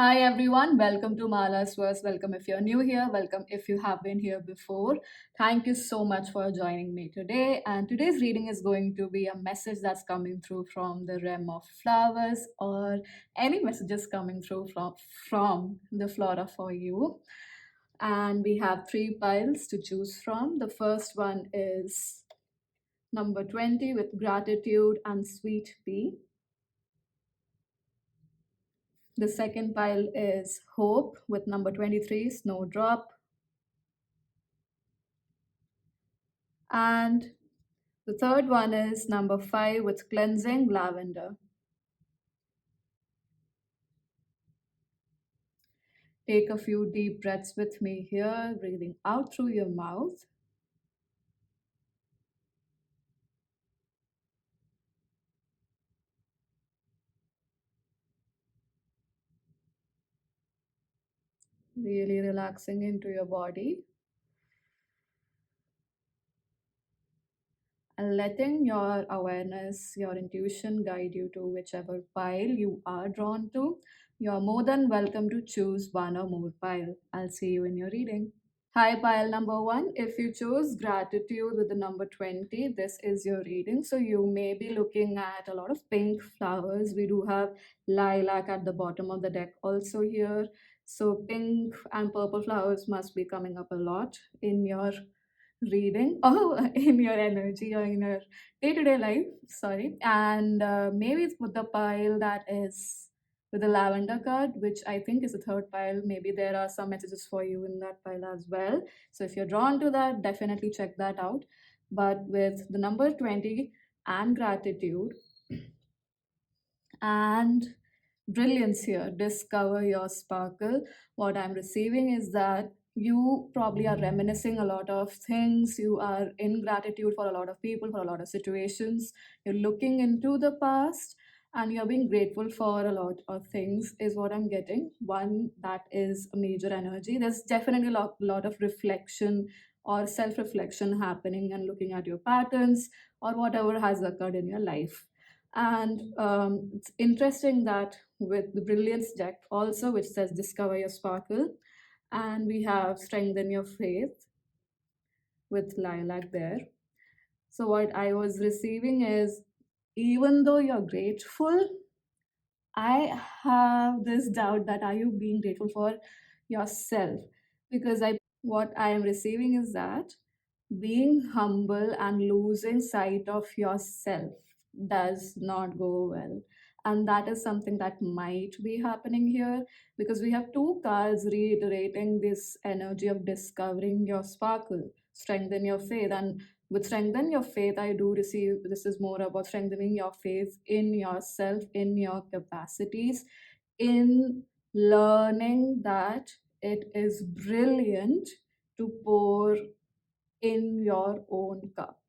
Hi everyone, welcome to Mala's Verse. Welcome if you're new here, welcome if you have been here before. Thank you so much for joining me today. And today's reading is going to be a message that's coming through from the realm of flowers or any messages coming through from the flora for you. And we have three piles to choose from. The first one is number 20 with gratitude and sweet pea. The second pile is hope with number 23, snowdrop. And the third one is number 5 with cleansing lavender. Take a few deep breaths with me here, breathing out through your mouth. Really relaxing into your body and letting your awareness, your intuition guide you to whichever pile you are drawn to. You're more than welcome to choose one or more pile. I'll see you in your reading. Hi, pile number 1. If you chose gratitude with the number 20, this is your reading. So you may be looking at a lot of pink flowers. We do have lilac at the bottom of the deck also here. So pink and purple flowers must be coming up a lot in your reading or in your energy or in your day-to-day life. Sorry. And maybe it's with the pile that is with the lavender card, which I think is the third pile. Maybe there are some messages for you in that pile as well. So if you're drawn to that, definitely check that out. But with the number 20 and gratitude and brilliance here, discover your sparkle. What I'm receiving is that you probably are reminiscing a lot of things. You are in gratitude for a lot of people, for a lot of situations. You're looking into the past and you're being grateful for a lot of things, is what I'm getting. One, that is a major energy. There's definitely a lot of reflection or self reflection happening and looking at your patterns or whatever has occurred in your life. And it's interesting that with the Brilliance deck also, which says discover your sparkle, and we have strengthen your faith with lilac there. So what I was receiving is, even though you're grateful, I have this doubt that are you being grateful for yourself? Because what I am receiving is that being humble and losing sight of yourself does not go well. And that is something that might be happening here because we have two cards reiterating this energy of discovering your sparkle, strengthen your faith. And with strengthen your faith, I do receive this is more about strengthening your faith in yourself, in your capacities, in learning that it is brilliant to pour in your own cup,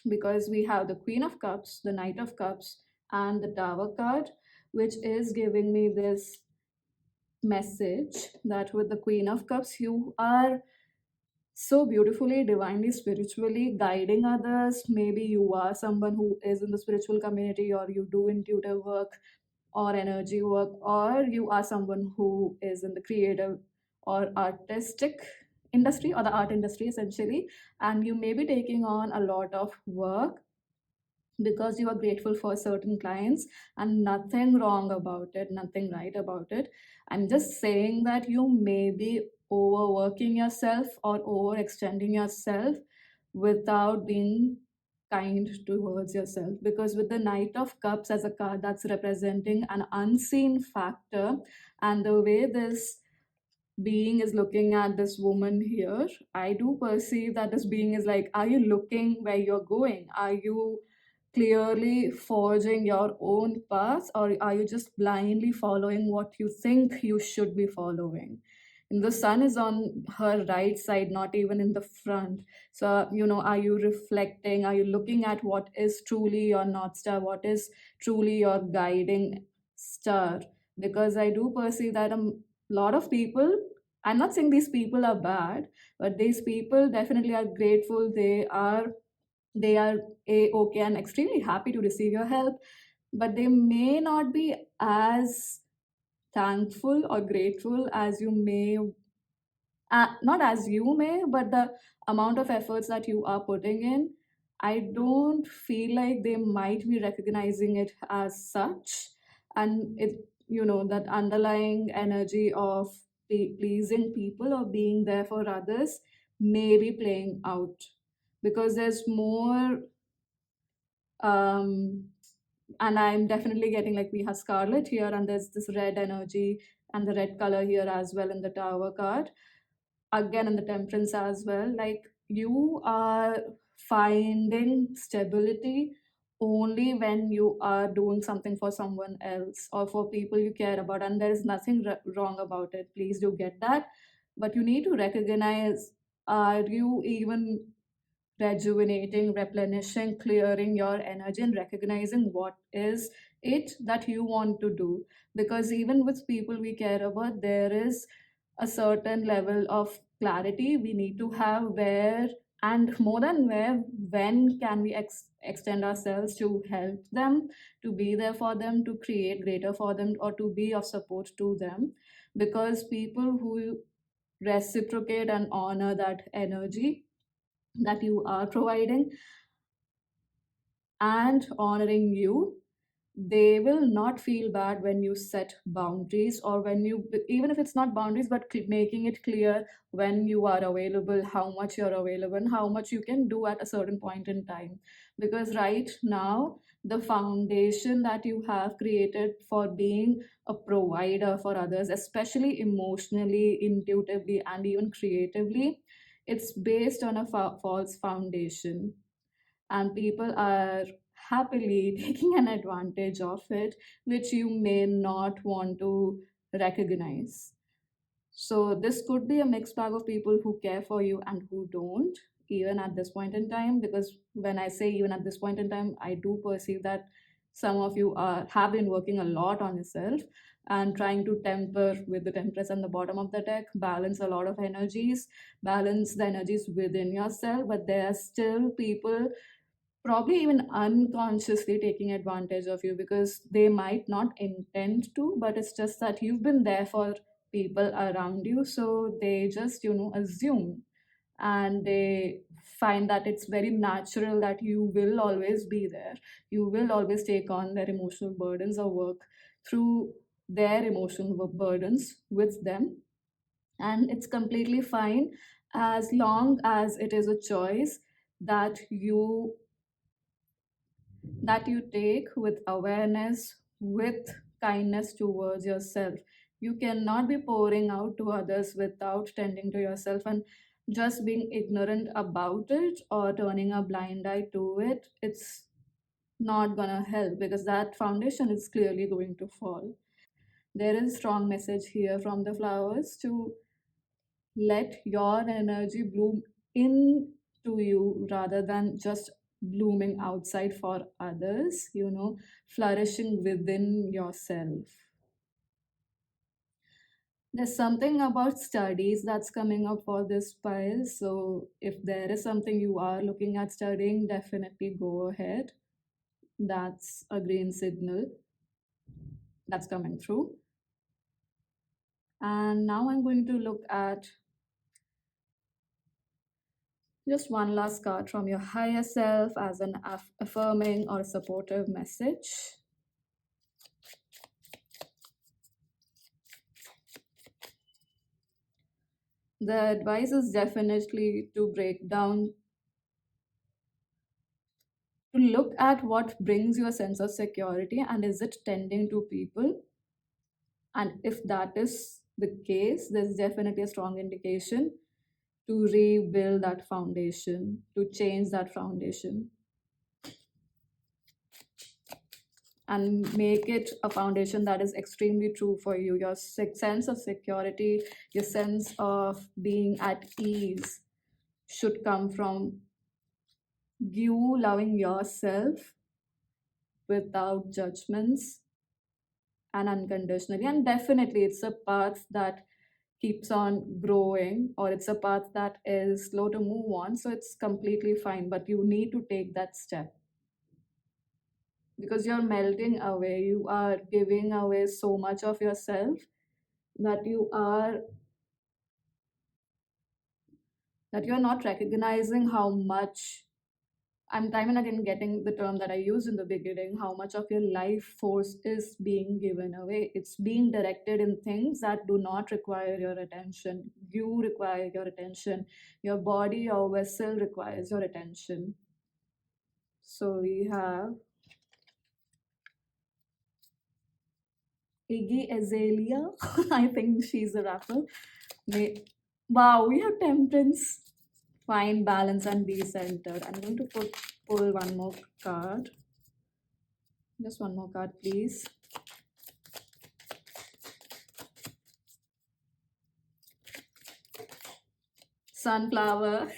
because we have the Queen of Cups, the Knight of Cups, and the Tower card, which is giving me this message that with the Queen of Cups, you are so beautifully, divinely, spiritually guiding others. Maybe you are someone who is in the spiritual community, or you do intuitive work or energy work, or you are someone who is in the creative or artistic industry or the art industry essentially, and you may be taking on a lot of work because you are grateful for certain clients, and nothing wrong about it, nothing right about it. I'm just saying that you may be overworking yourself or overextending yourself without being kind towards yourself, because with the Knight of Cups as a card that's representing an unseen factor, and the way this being is looking at this woman here, I do perceive that this being is like, are you looking where you're going? Are you clearly forging your own path, or are you just blindly following what you think you should be following? And the sun is on her right side, not even in the front. So, are you reflecting? Are you looking at what is truly your North Star? What is truly your guiding star? Because I do perceive that a lot of people, I'm not saying these people are bad, but these people definitely are grateful. They are a okay and extremely happy to receive your help, but they may not be as thankful or grateful as you may, not as you may, but the amount of efforts that you are putting in, I don't feel like they might be recognizing it as such. And it, that underlying energy of pleasing people or being there for others may be playing out, because there's more, um and I'm definitely getting, like, we have scarlet here, and there's this red energy and the red color here as well in the tower card, again in the temperance as well. Like, you are finding stability only when you are doing something for someone else or for people you care about, and there is nothing wrong about it, please do get that. But you need to recognize, are you even rejuvenating, replenishing, clearing your energy, and recognizing what is it that you want to do? Because even with people we care about, there is a certain level of clarity we need to have, where, and more than where, when can we extend ourselves to help them, to be there for them, to create greater for them, or to be of support to them. Because people who reciprocate and honor that energy that you are providing and honoring you, they will not feel bad when you set boundaries, or when you, even if it's not boundaries, but making it clear when you are available, how much you're available, and how much you can do at a certain point in time. Because right now, the foundation that you have created for being a provider for others, especially emotionally, intuitively, and even creatively, it's based on a false foundation, and people are happily taking an advantage of it, which you may not want to recognize. So, this could be a mixed bag of people who care for you and who don't, even at this point in time. Because when I say even at this point in time, I do perceive that some of you have been working a lot on yourself and trying to temper with the temperance and the bottom of the deck, balance a lot of energies, balance the energies within yourself. But there are still people probably even unconsciously taking advantage of you, because they might not intend to, but it's just that you've been there for people around you, so they just assume, and they find that it's very natural that you will always be there, you will always take on their emotional burdens or work through their emotional burdens with them. And it's completely fine, as long as it is a choice that you take with awareness, with kindness towards yourself. You cannot be pouring out to others without tending to yourself, and just being ignorant about it or turning a blind eye to it. It's not gonna help, because that foundation is clearly going to fall. There is strong message here from the flowers to let your energy bloom into you rather than just blooming outside for others, flourishing within yourself. There's something about studies that's coming up for this pile. So, if there is something you are looking at studying, definitely go ahead. That's a green signal that's coming through. And now I'm going to look at just one last card from your higher self as an affirming or supportive message. The advice is definitely to break down, to look at what brings you a sense of security, and is it tending to people? And if that is the case, there's definitely a strong indication to rebuild that foundation, to change that foundation, and make it a foundation that is extremely true for you. Your sense of security, your sense of being at ease should come from you loving yourself without judgments and unconditionally. And definitely, it's a path that keeps on growing, or it's a path that is slow to move on. So it's completely fine, but you need to take that step. because you're melting away. You are giving away so much of yourself that you're not recognizing how much. I'm time and again getting the term that I used in the beginning, how much of your life force is being given away. It's being directed in things that do not require your attention. You require your attention. Your body, your vessel requires your attention. So we have Iggy Azalea. I think she's a rapper. May- wow, we have temperance, find balance, and be centered. I'm going to pull one more card. Just one more card, please. Sunflower.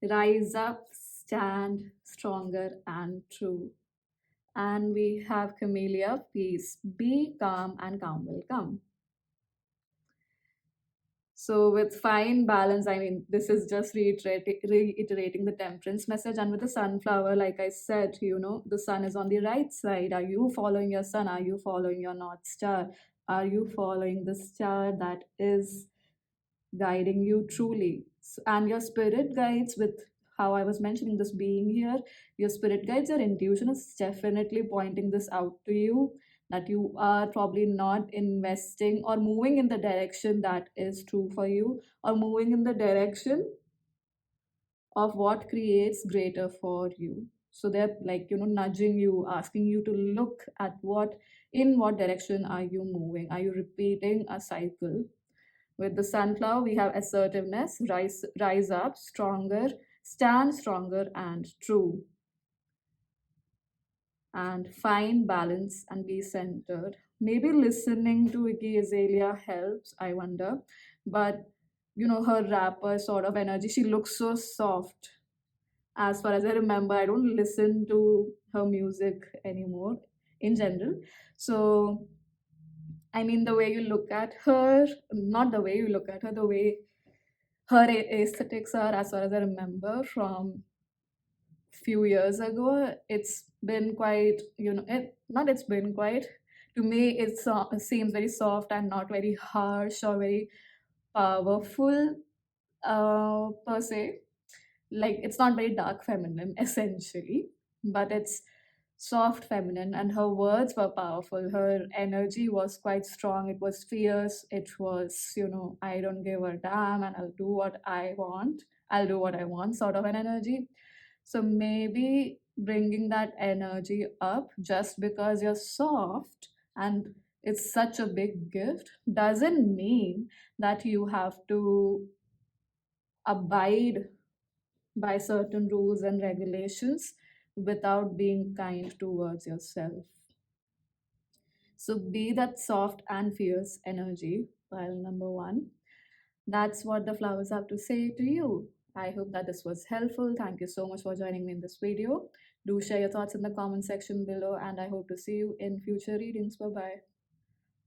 Rise up, stand stronger and true. And we have Camellia, peace. Be calm and calm will come. So with fine balance, I mean, this is just reiterating the temperance message. And with the sunflower, like I said, the sun is on the right side. Are you following your sun? Are you following your North Star? Are you following the star that is guiding you truly? And your spirit guides, with how I was mentioning this being here, your spirit guides, your intuition is definitely pointing this out to you, that you are probably not investing or moving in the direction that is true for you, or moving in the direction of what creates greater for you. So they're like, nudging you, asking you to look at in what direction are you moving. Are you repeating a cycle? With the sunflower, we have assertiveness, rise up, stronger, stand stronger and true, and find balance and be centered. Maybe listening to Iggy Azalea helps, I wonder. But, her rapper sort of energy, she looks so soft. As far as I remember, I don't listen to her music anymore in general. So, I mean, the way you look at her, not the way you look at her, the way her aesthetics are, as far as I remember from few years ago, it's been quite, not it's been quite, to me, it seems very soft and not very harsh or very powerful per se. Like, it's not very dark feminine, essentially, but it's soft feminine, and her words were powerful. Her energy was quite strong. It was fierce. It was, I don't give a damn, and I'll do what I want. I'll do what I want, sort of an energy. So maybe bringing that energy up, just because you're soft and it's such a big gift, doesn't mean that you have to abide by certain rules and regulations without being kind towards yourself. So be that soft and fierce energy, pile number one. That's what the flowers have to say to you. I hope that this was helpful. Thank you so much for joining me in this video. Do share your thoughts in the comment section below, and I hope to see you in future readings. Bye bye.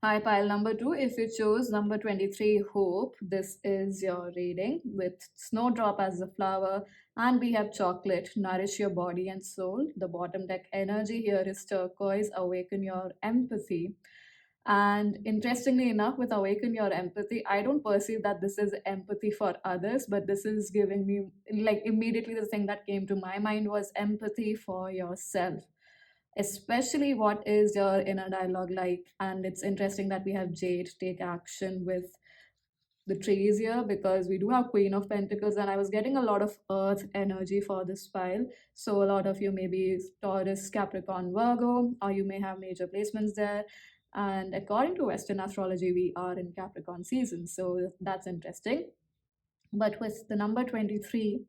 Hi, pile number two. If you chose number 23, Hope, this is your reading with Snowdrop as the flower, and we have Chocolate, Nourish Your Body and Soul. The bottom deck energy here is Turquoise, Awaken Your Empathy. And interestingly enough, with Awaken Your Empathy, I don't perceive that this is empathy for others, but this is giving me, like, immediately the thing that came to my mind was empathy for yourself, especially what is your inner dialogue like. And it's interesting that we have Jade take action with the trees here, because we do have Queen of Pentacles, and I was getting a lot of earth energy for this pile. So a lot of you may be Taurus, Capricorn, Virgo, or you may have major placements there. And according to Western astrology, we are in Capricorn season, so that's interesting. But with the number 23,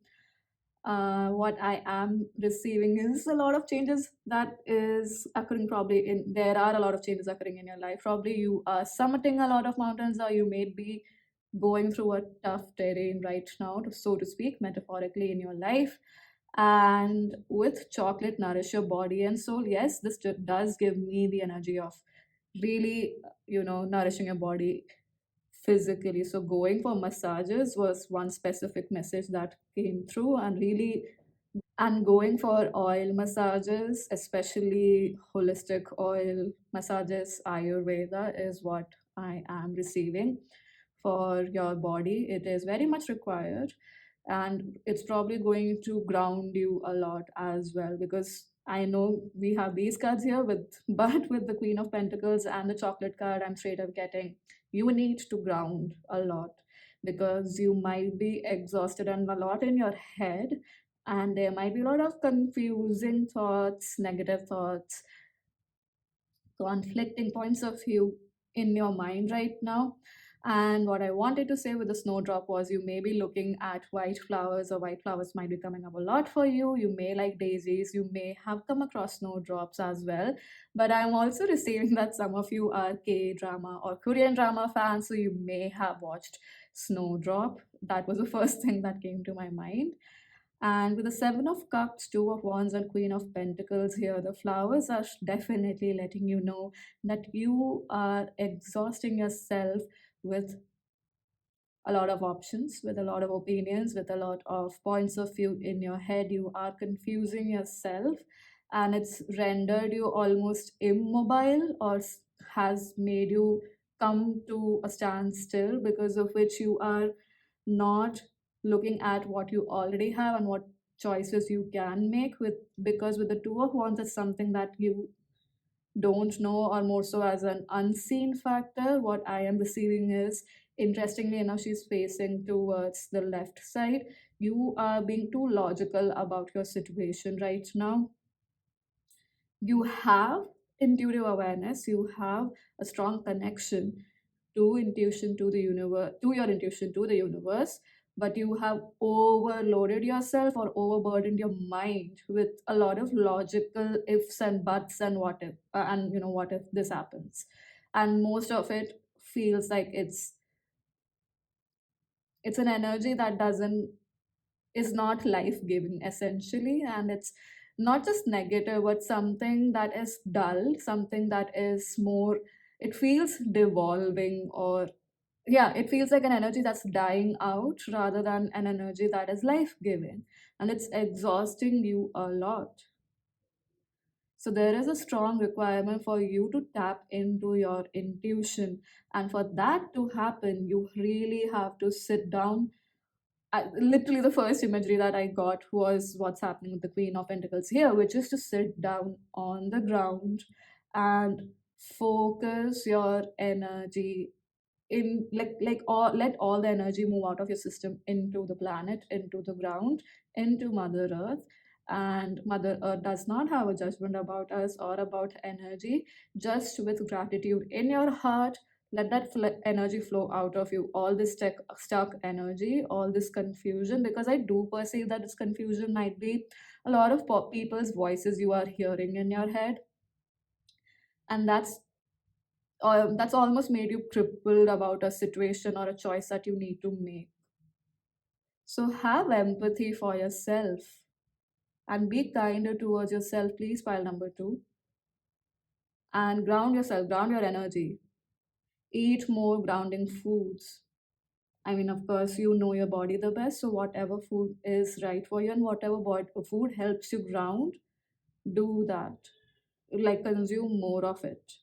what I am receiving is a lot of changes that is occurring. Probably there are a lot of changes occurring in your life. Probably you are summiting a lot of mountains, or you may be going through a tough terrain right now, so to speak, metaphorically in your life. And with Chocolate, Nourish Your Body and Soul, yes, this does give me the energy of really, nourishing your body physically. So going for massages was one specific message that came through, and really, And going for oil massages, especially holistic oil massages, Ayurveda, is what I am receiving for your body. It is very much required, and it's probably going to ground you a lot as well, because I know we have these cards here with but with the Queen of Pentacles and the chocolate card, I'm straight up getting you need to ground a lot, because you might be exhausted and a lot in your head, and there might be a lot of confusing thoughts, negative thoughts, conflicting points of view in your mind right now. And what I wanted to say with the snowdrop was you may be looking at white flowers, or white flowers might be coming up a lot for you. You may like daisies, you may have come across snowdrops as well. But I'm also receiving that some of you are K drama or Korean drama fans, so you may have watched Snowdrop. That was the first thing that came to my mind. And with the Seven of Cups, Two of Wands, and Queen of Pentacles here, the flowers are definitely letting you know that you are exhausting yourself with a lot of options, with a lot of opinions, with a lot of points of view in your head. You are confusing yourself, and it's rendered you almost immobile, or has made you come to a standstill, because of which you are not looking at what you already have and what choices you can make with, because with the Two of Wands, it's something that you don't know, or more so as an unseen factor. What I am receiving is, interestingly enough, she's facing towards the left side. You are being too logical about your situation right now. You have intuitive awareness, you have a strong connection to intuition, to the universe, to your intuition, to the universe, but you have overloaded yourself or overburdened your mind with a lot of logical ifs and buts and what if, and what if this happens, and most of it feels like it's an energy that doesn't is not life giving essentially, and it's not just negative, but something that is dull, something that is more, it feels devolving, or yeah, it feels like an energy that's dying out rather than an energy that is life giving, and it's exhausting you a lot. So there is a strong requirement for you to tap into your intuition, and for that to happen, you really have to sit down. Literally, the first imagery that I got was what's happening with the Queen of Pentacles here, which is to sit down on the ground and focus your energy in, like all, let all the energy move out of your system into the planet, into the ground, into Mother Earth. And Mother Earth does not have a judgment about us or about energy. Just with gratitude in your heart, let that energy flow out of you, all this stuck energy, all this confusion, because I do perceive that this confusion might be a lot of people's voices you are hearing in your head, and that's almost made you crippled about a situation or a choice that you need to make. So have empathy for yourself and be kinder towards yourself, please, pile number two. And ground yourself, ground your energy. Eat more grounding foods. I mean, of course, you know your body the best, so whatever food is right for you and whatever food helps you ground, do that. Like, consume more of it.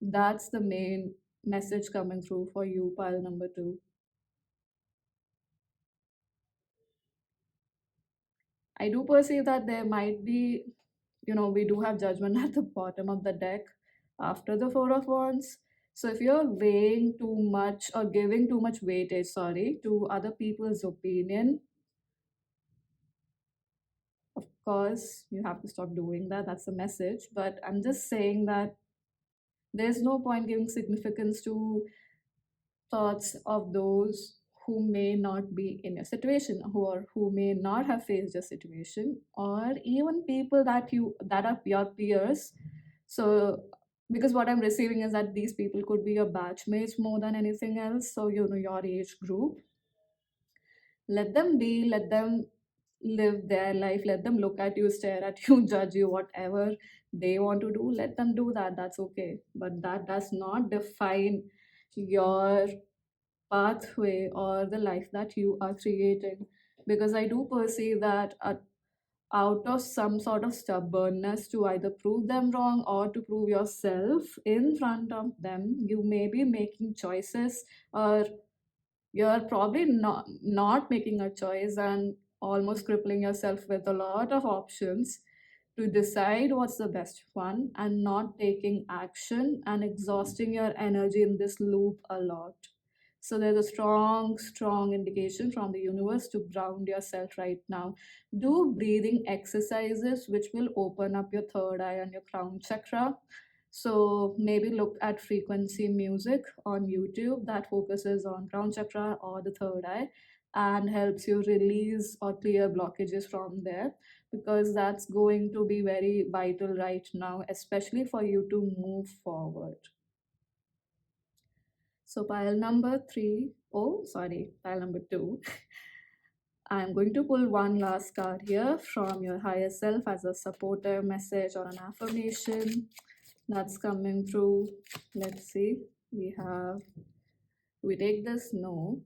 That's the main message coming through for you, pile number two. I do perceive that there might be, we do have judgment at the bottom of the deck after the Four of Wands. So if you're weighing too much or giving too much weightage, sorry, to other people's opinion, of course, you have to stop doing that. That's the message. But I'm just saying that there's no point giving significance to thoughts of those who may not be in your situation, who may not have faced your situation, or even people that are your peers. So because what I'm receiving is that these people could be your batchmates more than anything else, so your age group. Let them be, let them live their life, let them look at you, stare at you, judge you, whatever they want to do, let them do that. That's okay, but that does not define your pathway or the life that you are creating. because I do perceive that out of some sort of stubbornness to either prove them wrong or to prove yourself in front of them, you may be making choices, or you're probably not making a choice and almost crippling yourself with a lot of options to decide what's the best one, and not taking action and exhausting your energy in this loop a lot. So there's a strong indication from the universe to ground yourself right now. Do breathing exercises which will open up your third eye and your crown chakra. So maybe look at frequency music on YouTube that focuses on crown chakra or the third eye and helps you release or clear blockages from there, because that's going to be very vital right now, especially for you to move forward. So pile number three, oh, sorry, pile number two. I'm going to pull one last card here from your higher self as a supportive message or an affirmation that's coming through. Let's see. We have, we take this? No.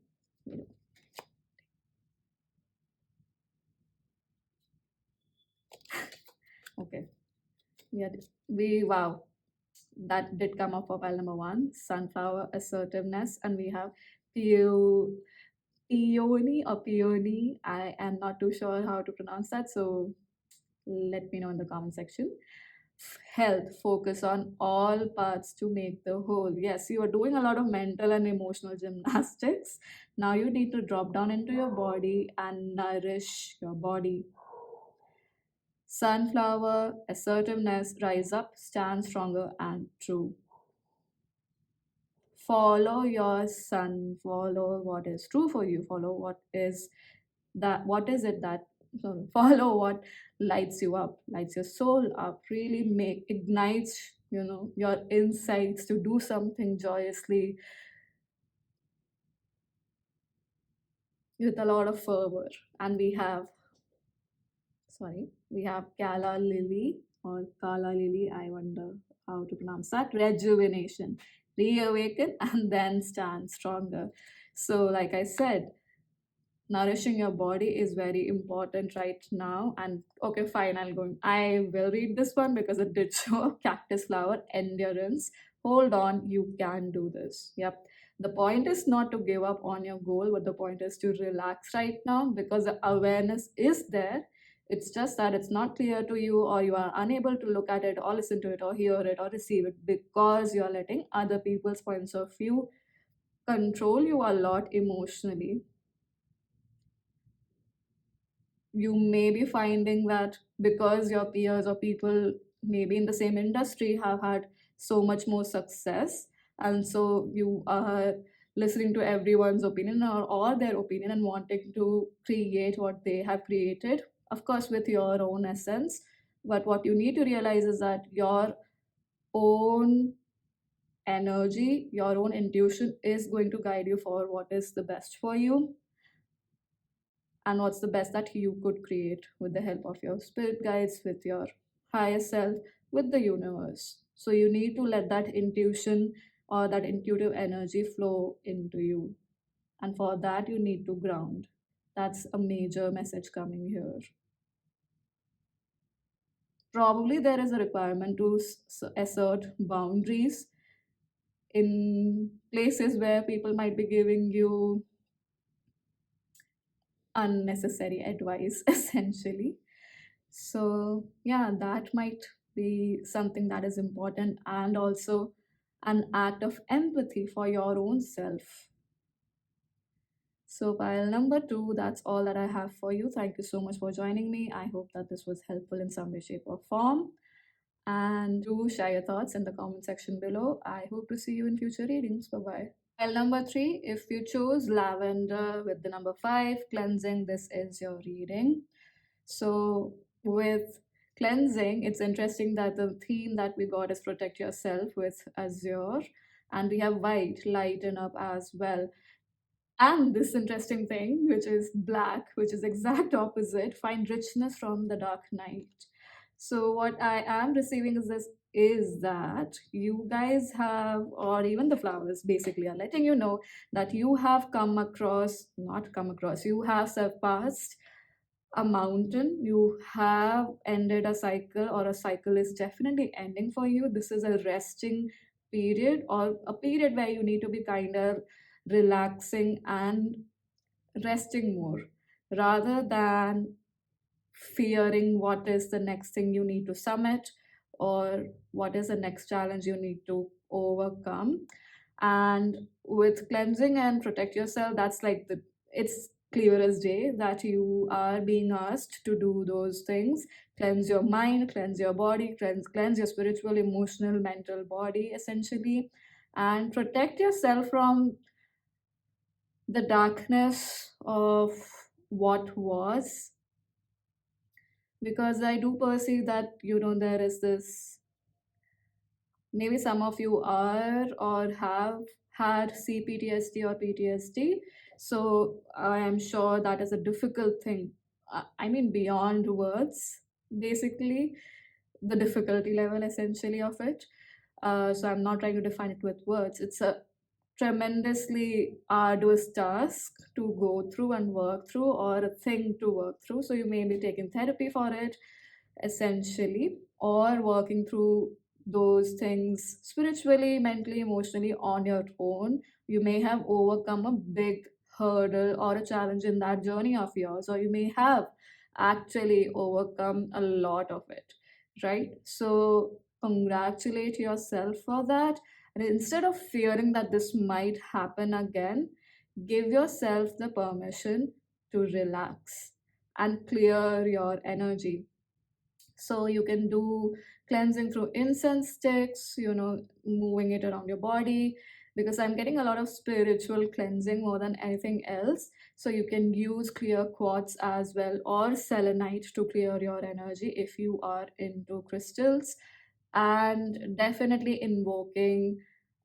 Okay. Wow, that did come up for pile number one, sunflower assertiveness, and we have peo, peony or peony. I am not too sure how to pronounce that, so let me know in the comment section. Health, focus on all parts to make the whole. Yes, you are doing a lot of mental and emotional gymnastics. Now you need to drop down into your body and nourish your body. Sunflower, assertiveness, rise up, stand stronger and true. Follow your sun, follow what is true for you, follow what is it that, sorry, follow what lights you up, lights your soul up, really make ignites your insights to do something joyously with a lot of fervor. And we have Kala Lily, or Kala Lily, I wonder how to pronounce that. Rejuvenation, reawaken, and then stand stronger. So, like I said, nourishing your body is very important right now. And okay, fine, I will read this one because it did show cactus flower endurance. Hold on, you can do this. Yep. The point is not to give up on your goal, but the point is to relax right now, because the awareness is there. It's just that it's not clear to you, or you are unable to look at it or listen to it or hear it or receive it, because you're letting other people's points of view control you a lot emotionally. You may be finding that because your peers or people maybe in the same industry have had so much more success, and so you are listening to everyone's opinion, or their opinion, and wanting to create what they have created, of course with your own essence. But what you need to realize is that your own energy, your own intuition is going to guide you for what is the best for you, and what's the best that you could create with the help of your spirit guides, with your higher self, with the universe. So you need to let that intuition or that intuitive energy flow into you. And for that, you need to ground. That's a major message coming here. Probably there is a requirement to assert boundaries in places where people might be giving you unnecessary advice, essentially. So, yeah, that might be something that is important, and also an act of empathy for your own self. So, pile number two, that's all that I have for you. Thank you so much for joining me. I hope that this was helpful in some way, shape, or form. And do share your thoughts in the comment section below. I hope to see you in future readings. Bye bye. Pile number three, if you chose lavender with the number five, cleansing, this is your reading. So, with cleansing, it's interesting that the theme that we got is protect yourself with azure, and we have white, lighten up as well. And this interesting thing, which is black, which is exact opposite, find richness from the dark night. So what I am receiving is that you guys have, or even the flowers basically are letting you know that you have come across, not come across, you have surpassed a mountain, you have ended a cycle, or a cycle is definitely ending for you. This is a resting period, or a period where you need to be kind of relaxing and resting more, rather than fearing what is the next thing you need to summit, or what is the next challenge you need to overcome. And with cleansing and protect yourself, that's like it's clear as day that you are being asked to do those things. Cleanse your mind, cleanse your body, cleanse your spiritual, emotional, mental body, essentially, and protect yourself from the darkness of what was. Because I do perceive that, there is this, maybe some of you are or have had CPTSD or PTSD. So I am sure that is a difficult thing. I mean, beyond words, basically, the difficulty level essentially of it. So I'm not trying to define it with words. It's a tremendously arduous task to go through and work through, or a thing to work through. So you may be taking therapy for it, essentially, or working through those things spiritually, mentally, emotionally on your own. You may have overcome a big hurdle or a challenge in that journey of yours, or you may have actually overcome a lot of it, right? So congratulate yourself for that. And instead of fearing that this might happen again, give yourself the permission to relax and clear your energy. So you can do cleansing through incense sticks, moving it around your body, because I'm getting a lot of spiritual cleansing more than anything else. So you can use clear quartz as well, or selenite, to clear your energy if you are into crystals. And definitely invoking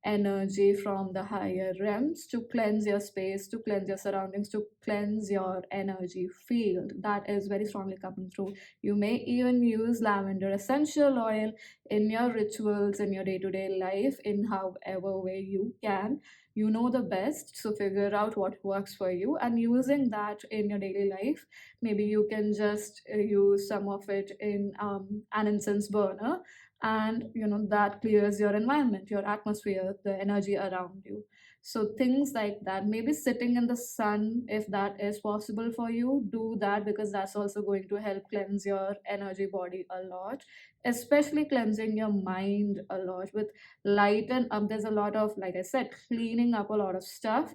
energy from the higher realms to cleanse your space, to cleanse your surroundings, to cleanse your energy field. That is very strongly coming through. You may even use lavender essential oil in your rituals, in your day-to-day life, in however way you can. You know the best, so figure out what works for you and using that in your daily life. Maybe you can just use some of it in an incense burner, and that clears your environment, your atmosphere, the energy around you. So things like that, maybe sitting in the sun, if that is possible for you, do that, because that's also going to help cleanse your energy body a lot, especially cleansing your mind a lot with lighten up. There's a lot of, like I said, cleaning up a lot of stuff,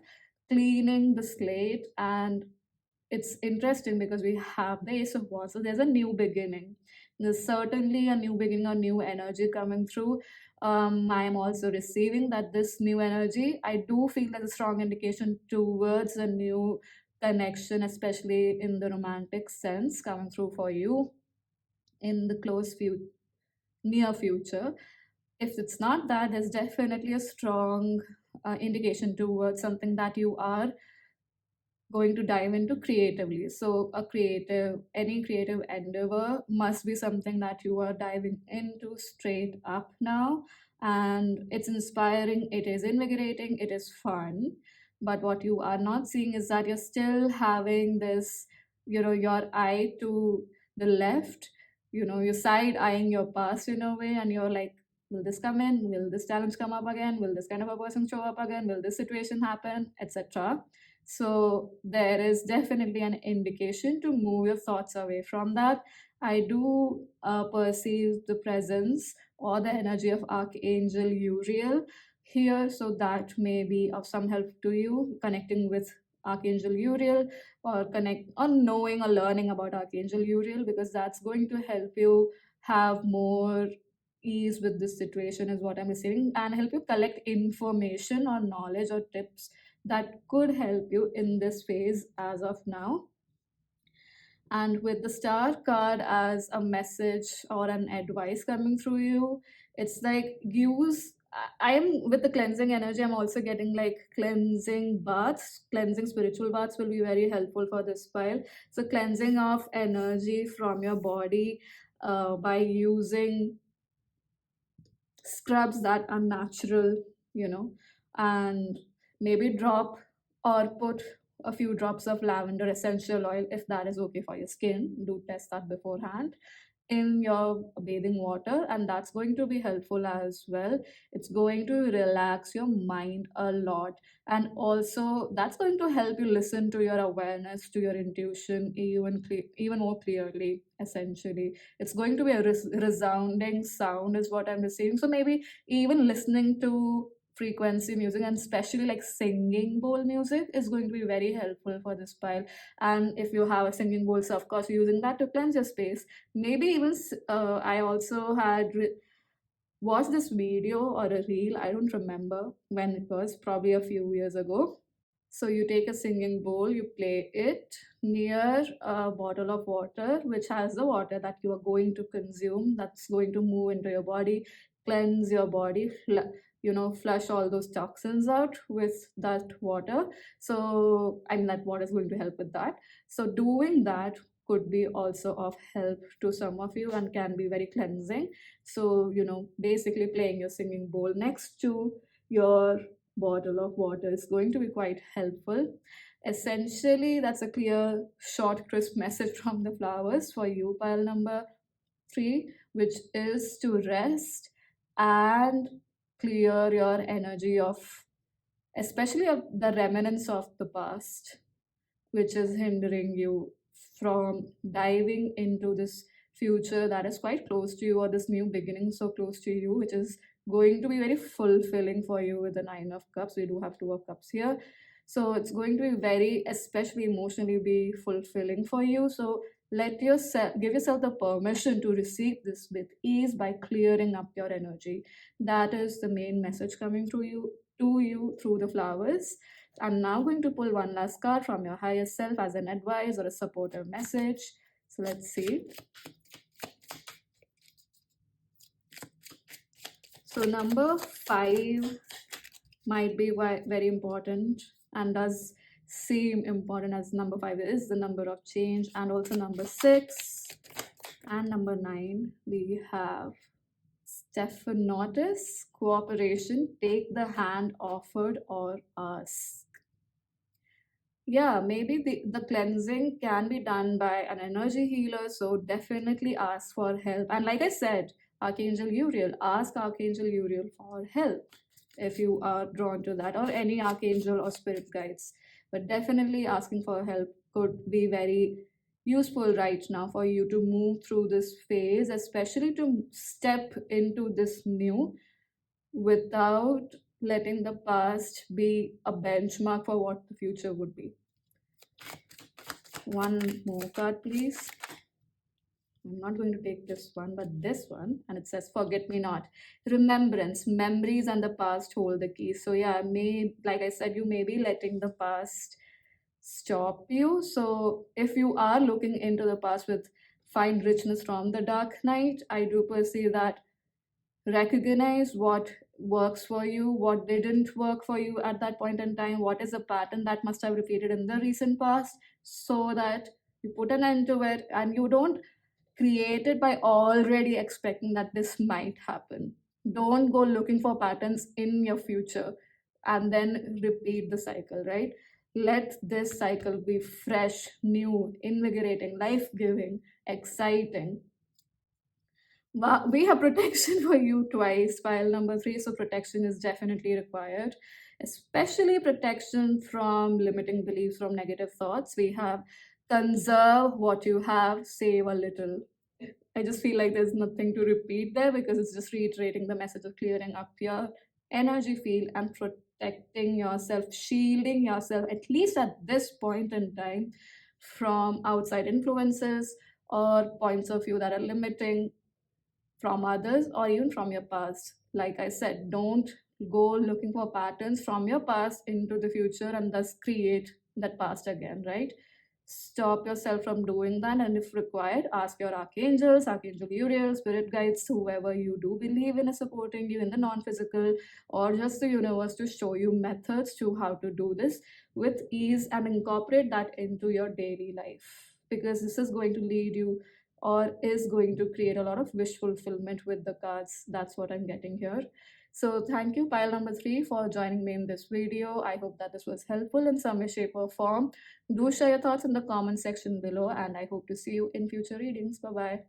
cleaning the slate. And it's interesting because we have the Ace of Wands, so there's a new beginning. There's certainly a new beginning, a new energy coming through. I am also receiving that this new energy, I do feel there's a strong indication towards a new connection, especially in the romantic sense, coming through for you in the near future. If it's not that, there's definitely a strong indication towards something that you are going to dive into creatively. So any creative endeavor must be something that you are diving into straight up now. And it's inspiring, it is invigorating, it is fun. But what you are not seeing is that you're still having this, your eye to the left, you're side eyeing your past in a way, and you're like, will this come in? Will this challenge come up again? Will this kind of a person show up again? Will this situation happen? Etc. So there is definitely an indication to move your thoughts away from that. I do perceive the presence or the energy of Archangel Uriel here, so that may be of some help to you, connecting with Archangel Uriel, or knowing or learning about Archangel Uriel, because that's going to help you have more ease with this situation, is what I'm receiving, and help you collect information or knowledge or tips that could help you in this phase as of now. And with the star card as a message or an advice coming through you, it's like use I am with the cleansing energy. I'm also getting like cleansing baths, cleansing spiritual baths will be very helpful for this pile. So, cleansing of energy from your body by using scrubs that are natural, you know, and maybe drop or put a few drops of lavender essential oil if that is okay for your skin. Do test that beforehand in your bathing water, and that's going to be helpful as well. It's going to relax your mind a lot, and also that's going to help you listen to your awareness, to your intuition even more clearly. Essentially, it's going to be a resounding sound is what I'm receiving. So maybe even listening to frequency music, and especially like singing bowl music, is going to be very helpful for this pile. And if you have a singing bowl, so of course you're using that to cleanse your space. Maybe even I also had watched this video or a reel, I don't remember when it was, probably a few years ago. So you take a singing bowl, you play it near a bottle of water, which has the water that you are going to consume, that's going to move into your body, cleanse your body, flush all those toxins out with that water. So, I mean, that water is going to help with that. So, doing that could be also of help to some of you and can be very cleansing. So, basically playing your singing bowl next to your bottle of water is going to be quite helpful. Essentially, that's a clear, short, crisp message from the flowers for you, pile number 3, which is to rest and clear your energy of, especially of the remnants of the past, which is hindering you from diving into this future that is quite close to you, or this new beginning so close to you, which is going to be very fulfilling for you with the Nine of Cups. We do have Two of Cups here. So it's going to be very, especially emotionally, be fulfilling for you. So give yourself the permission to receive this with ease by clearing up your energy. That is the main message coming through you to you through the flowers. I'm now going to pull one last card from your higher self as an advice or a supportive message. So let's see. So number 5 might be very important and does seem important, as number 5 is the number of change, and also number 6 and number 9 we have Stephanotis, cooperation, take the hand offered or ask. Yeah, maybe the cleansing can be done by an energy healer, so definitely ask for help. And like I said, Archangel Uriel, ask Archangel Uriel for help if you are drawn to that, or any archangel or spirit guides. But definitely asking for help could be very useful right now for you to move through this phase, especially to step into this new without letting the past be a benchmark for what the future would be. One more card, please. I'm not going to take this one, but this one, and it says forget me not. Remembrance, memories, and the past hold the key. So yeah, like I said, you may be letting the past stop you. So if you are looking into the past with find richness from the dark night, I do perceive that recognize what works for you, what didn't work for you at that point in time, what is a pattern that must have repeated in the recent past, so that you put an end to it and you don't create it by already expecting that this might happen. Don't go looking for patterns in your future and then repeat the cycle, right? Let this cycle be fresh, new, invigorating, life giving, exciting. We have protection for you twice, file number 3. So protection is definitely required, especially protection from limiting beliefs, from negative thoughts. We have conserve what you have, save a little. I just feel like there's nothing to repeat there, because it's just reiterating the message of clearing up your energy field and protecting yourself, shielding yourself, at least at this point in time, from outside influences or points of view that are limiting, from others or even from your past. Like I said, don't go looking for patterns from your past into the future and thus create that past again, right? stop yourself from doing that. And if required, ask your archangels, Archangel Uriel, spirit guides, whoever you do believe in is supporting you in the non-physical, or just the universe, to show you methods to how to do this with ease and incorporate that into your daily life, because this is going to lead you, or is going to create a lot of wish fulfillment with the cards. That's what I'm getting here. So thank you, pile number 3, for joining me in this video. I hope that this was helpful in some way, shape, or form. Do share your thoughts in the comment section below, and I hope to see you in future readings. Bye bye.